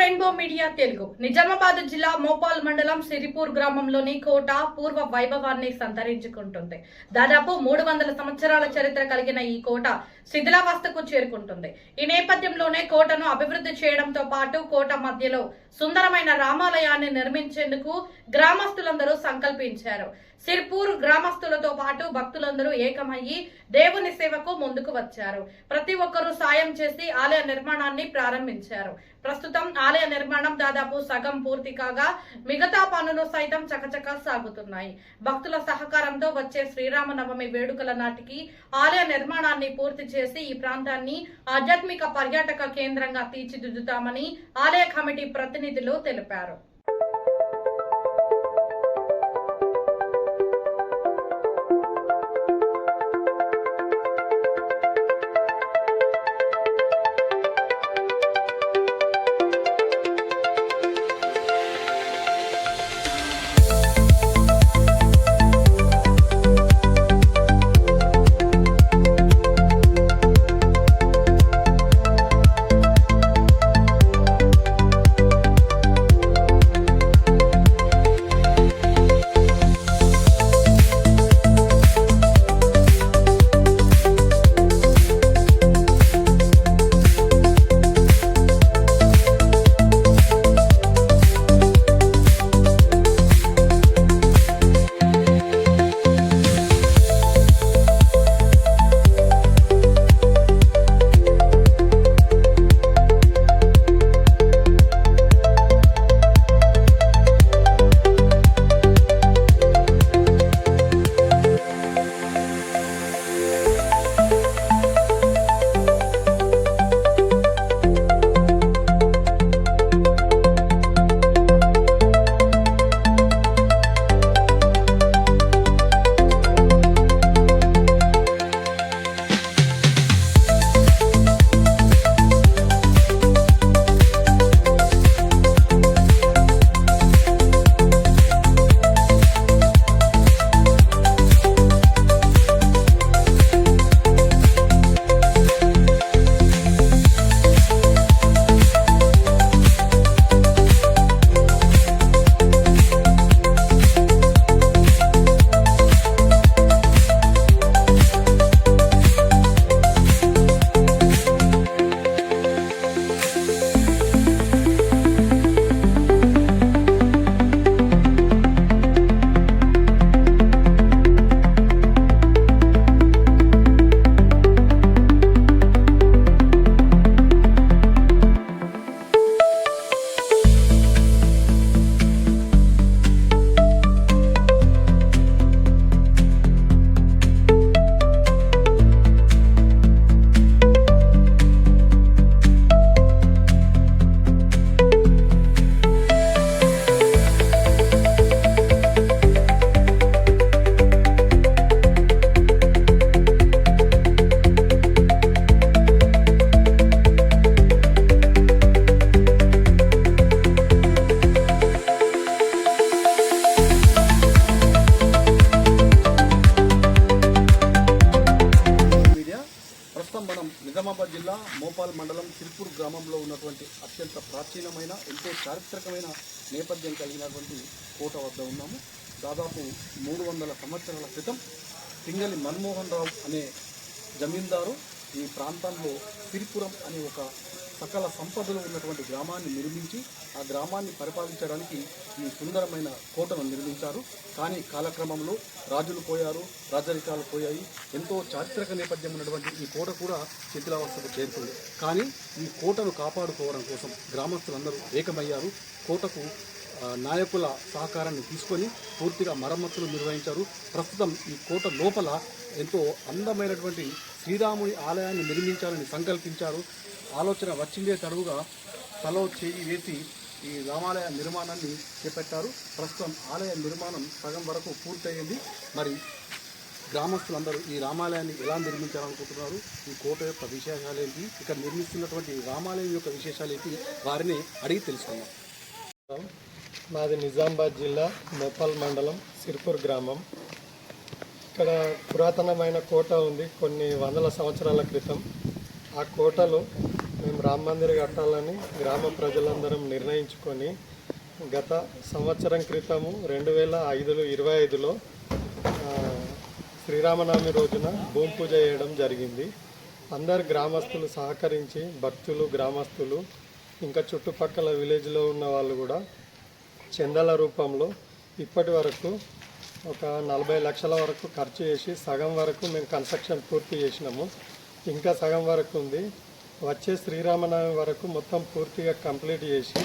Rainbow media Telugu Nizamabad జిల్లా మోపాల్ మండలం సిరిపూర్ గ్రామంలోని కోట పూర్వ వైభవాన్ని సంతరించుకుంటుంది. దాదాపు 300 సంవత్సరాల చరిత్ర కలిగిన ఈ కోట శిథిలావస్థకు చేరుకుంటుంది. ఈ నేపథ్యంలోనే కోటను అభివృద్ధి చేయడంతో పాటు కోట మధ్యలో సుందరమైన రామాలయాన్ని నిర్మించేందుకు గ్రామస్తులందరూ సంకల్పించారు. సిర్పూర్ గ్రామస్తులతో పాటు భక్తులందరూ ఏకమయ్యి దేవుని సేవకు ముందుకు వచ్చారు. ప్రతి ఒక్కరూ సాయం చేసి ఆలయ నిర్మాణాన్ని ప్రారంభించారు. ప్రస్తుతం ఆలయ నిర్మాణం దాదాపు సగం పూర్తి కాగా మిగతా పనులు సైతం చకచకా సాగుతున్నాయి. భక్తుల సహకారంతో వచ్చే శ్రీరామనవమి వేడుకల నాటికి ఆలయ నిర్మాణాన్ని పూర్తి చేసి ఈ ప్రాంతాన్ని ఆధ్యాత్మిక పర్యాటక కేంద్రంగా తీర్చిదిద్దుతామని ఆలయ కమిటీ ప్రతినిధులు తెలిపారు. నిజామాబాద్ జిల్లా మోపాల్ మండలం సిర్పూర్ గ్రామంలో ఉన్నటువంటి అత్యంత ప్రాచీనమైన ఎంతో చారిత్రకమైన నేపథ్యం కలిగినటువంటి కోట వద్ద ఉన్నాము. దాదాపు 300 సంవత్సరాల క్రితం పింగళి మన్మోహన్ రావు అనే జమీందారు ఈ ప్రాంతంలో సిరిపురం అనే ఒక సకల సంపదలు ఉన్నటువంటి గ్రామాన్ని నిర్మించి ఆ గ్రామాన్ని పరిపాలించడానికి ఈ సుందరమైన కోటను నిర్మించారు. కానీ కాలక్రమంలో రాజులు పోయారు, రాజరికాలు పోయాయి. ఎంతో చారిత్రక నేపథ్యం ఉన్నటువంటి ఈ కోట కూడా శిథిలావస్థకు చేరుతుంది. కానీ ఈ కోటను కాపాడుకోవడం కోసం గ్రామస్తులందరూ ఏకమయ్యారు. కోటకు నాయకుల సహకారాన్ని తీసుకొని పూర్తిగా మరమ్మతులు నిర్వహించారు. ప్రస్తుతం ఈ కోట లోపల ఎంతో అందమైనటువంటి శ్రీరాముని ఆలయాన్ని నిర్మించాలని సంకల్పించారు. ఆలోచన వచ్చిందే తడువుగా తలో చేయి వేసి ఈ రామాలయ నిర్మాణాన్ని చేపట్టారు. ప్రస్తుతం ఆలయ నిర్మాణం సగం వరకు పూర్తయింది. మరి గ్రామస్తులందరూ ఈ రామాలయాన్ని ఎలా నిర్మించాలనుకుంటున్నారు, ఈ కోట యొక్క విశేషాలు ఏంటి, ఇక్కడ నిర్మిస్తున్నటువంటి రామాలయం యొక్క విశేషాలు ఏంటి, వారిని అడిగి తెలుసుకుందాం. మాది నిజామాబాద్ జిల్లా మోపాల్ మండలం సిర్పూర్ గ్రామం. ఇక్కడ పురాతనమైన కోట ఉంది. కొన్ని వందల సంవత్సరాల క్రితం ఆ కోటలో మేము రామ మందిర్ కట్టాలని గ్రామ ప్రజలందరం నిర్ణయించుకొని గత సంవత్సరం క్రితము 2025లో శ్రీరామనవమి రోజున భూమి పూజ చేయడం జరిగింది. అందరు గ్రామస్తులు సహకరించి భక్తులు, గ్రామస్తులు ఇంకా చుట్టుపక్కల విలేజ్లో ఉన్న వాళ్ళు కూడా చందాల రూపంలో ఇప్పటి వరకు ఒక 40 లక్షల వరకు ఖర్చు చేసి సగం వరకు మేము కన్స్ట్రక్షన్ పూర్తి చేసినాము. ఇంకా సగం వరకు ఉంది. వచ్చే శ్రీరామనవమి వరకు మొత్తం పూర్తిగా కంప్లీట్ చేసి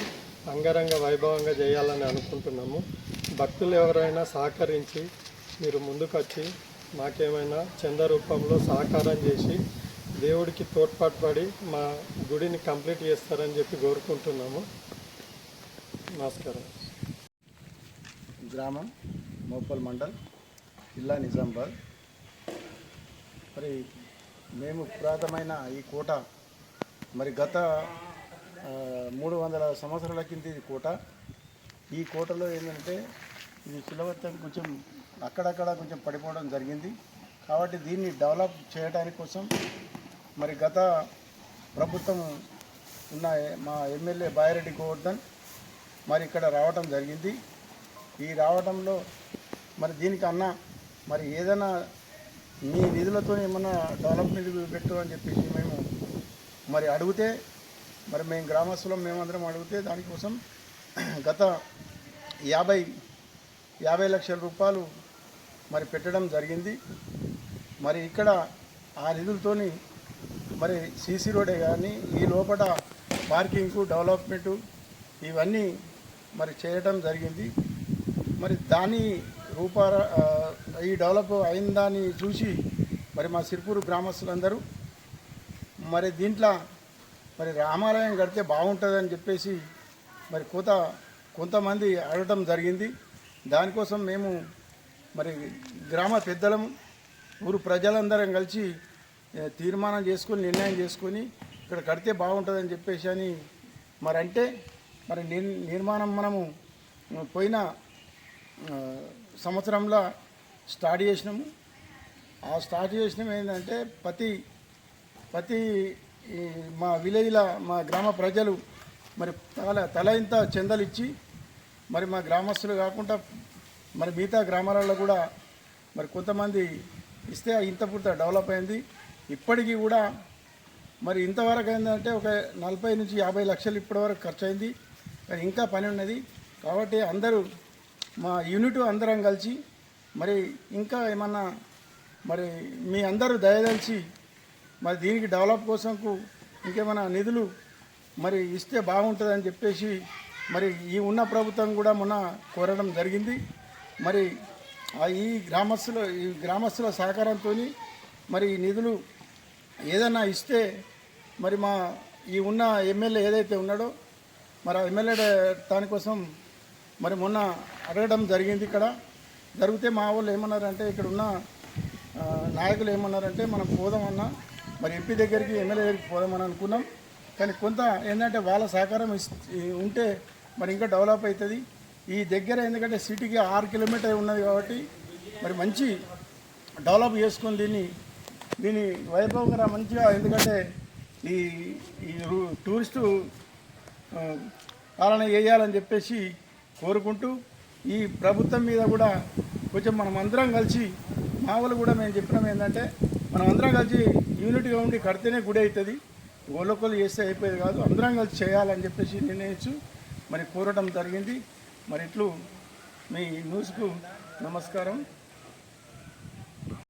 అంగరంగ వైభవంగా చేయాలని అనుకుంటున్నాము. భక్తులు ఎవరైనా సహకరించి మీరు ముందుకొచ్చి మాకేమైనా చందా రూపంలో సహకారం చేసి దేవుడికి తోడ్పాటుపడి మా గుడిని కంప్లీట్ చేస్తారని చెప్పి కోరుకుంటున్నాము. నమస్కారం. గ్రామం మోపల్ మండల్, జిల్లా నిజామాబాద్. మరి మేము పురాతనమైన ఈ కోట మరి గత 300 సంవత్సరాల కింద ఇది కోట. ఈ కోటలో ఏంటంటే ఇది శిలవత్తం కొంచెం అక్కడక్కడ కొంచెం పడిపోవడం జరిగింది. కాబట్టి దీన్ని డెవలప్ చేయడానికి కోసం మరి గత ప్రభుత్వం ఉన్న మా ఎమ్మెల్యే బాయిరెడ్డి గోవర్ధన్ మరి ఇక్కడ రావటం జరిగింది. ఈ రావడంలో మరి దీనికన్నా మరి ఏదైనా మీ నిధులతో ఏమన్నా డెవలప్మెంట్ పెట్టు అని చెప్పేసి మేము మరి అడిగితే మరి మేము గ్రామస్తులం మేమందరం అడిగితే దానికోసం గత 50 లక్షల రూపాయలు మరి పెట్టడం జరిగింది. మరి ఇక్కడ ఆ నిధులతోని మరి సీసీ రోడే కానీ ఈ లోపల పార్కింగ్కు డెవలప్మెంటు ఇవన్నీ మరి చేయడం జరిగింది. మరి దాని ఈ డెవలప్ అయిన దాన్ని చూసి మరి మా సిరిపూర్ గ్రామస్తులందరూ మరి దీంట్లో మరి రామాలయం కడితే బాగుంటుందని చెప్పేసి మరి కొంతమంది అడగటం జరిగింది. దానికోసం మేము మరి గ్రామ పెద్దలం ఊరు ప్రజలందరం కలిసి తీర్మానం చేసుకొని నిర్ణయం చేసుకొని ఇక్కడ కడితే బాగుంటుందని చెప్పేసి అని మరి అంటే మరి నిర్మాణం మనము పోయిన సంవత్సరంలో స్టార్ట్ చేసినాము. ఆ స్టార్ట్ చేసినాం ఏంటంటే ప్రతి మా విలేజ్లో మా గ్రామ ప్రజలు మరి తల ఇంత చందాలు ఇచ్చి మరి మా గ్రామస్తులు కాకుండా మరి మిగతా గ్రామాలలో కూడా మరి కొంతమంది ఇస్తే ఇంత పూర్తి డెవలప్ అయింది. ఇప్పటికీ కూడా మరి ఇంతవరకు ఏంటంటే ఒక 40 నుంచి 50 లక్షలు ఇప్పటివరకు ఖర్చు అయింది. కానీ ఇంకా పని ఉన్నది. కాబట్టి అందరూ మా యూనిట్ అందరం కలిసి మరి ఇంకా ఏమన్నా మరి మీ అందరూ దయదలిచి మరి దీనికి డెవలప్ కోసంకు ఇంకేమైనా నిధులు మరి ఇస్తే బాగుంటుందని చెప్పేసి మరి ఈ ఉన్న ప్రభుత్వం కూడా మొన్న కోరడం జరిగింది. మరి ఈ గ్రామస్తుల సహకారంతో మరి ఈ నిధులు ఏదైనా ఇస్తే మరి మా ఈ ఉన్న ఎమ్మెల్యే ఏదైతే ఉన్నాడో మరి ఆ ఎమ్మెల్యే దానికోసం మరి మొన్న అడగడం జరిగింది. ఇక్కడ జరిగితే మా వాళ్ళు ఏమన్నారంటే ఇక్కడ ఉన్న నాయకులు ఏమన్నారంటే మనం పోదామన్నా మరి ఎంపీ దగ్గరికి ఎమ్మెల్యే దగ్గరికి పోదామని అనుకున్నాం. కానీ కొంత ఏంటంటే వాళ్ళ సహకారం ఉంటే మరి ఇంకా డెవలప్ అవుతుంది. ఈ దగ్గర ఎందుకంటే సిటీకి 6 కిలోమీటర్ ఉన్నది కాబట్టి మరి మంచి డెవలప్ చేసుకొని దీన్ని వైభవంగా మంచిగా ఎందుకంటే ఈ టూరిస్టు పాలన చేయాలని చెప్పేసి కోరుకుంటూ ఈ ప్రభుత్వం మీద కూడా కొంచెం మనం అందరం కలిసి మా వాళ్ళు కూడా మేము చెప్పినాం ఏంటంటే మనం అందరం కలిసి యూనిట్గా ఉండి కడితేనే గుడి అవుతుంది. ఓలోకొలు చేస్తే అయిపోయేది కాదు. అందరం కలిసి చేయాలని చెప్పేసి నిర్ణయించు మరి కోరటం జరిగింది. మరి ఇట్లు మీ న్యూస్కు నమస్కారం.